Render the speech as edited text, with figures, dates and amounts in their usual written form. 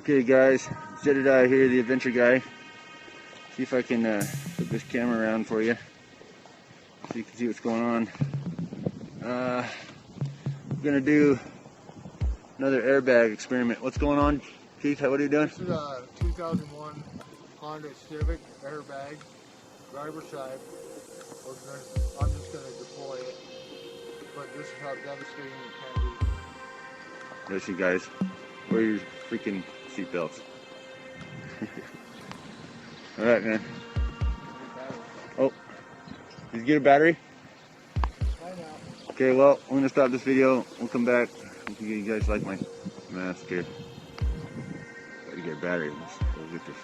Okay guys, Jedediah here, the adventure guy. See if I can put this camera around for you so you can see what's going on. We're gonna do another airbag experiment. What's going on, Keith? What are you doing? This is a 2001 Honda Civic airbag, driver's side. I'm just gonna deploy it, but this is how devastating it can be. Yes, you guys, wear your freaking seatbelts. All right, man. Oh, did you get a battery? Right now. Okay, well, I'm gonna stop this video. We'll come back. You guys like my mask here. Gotta get a battery. Let's go get this.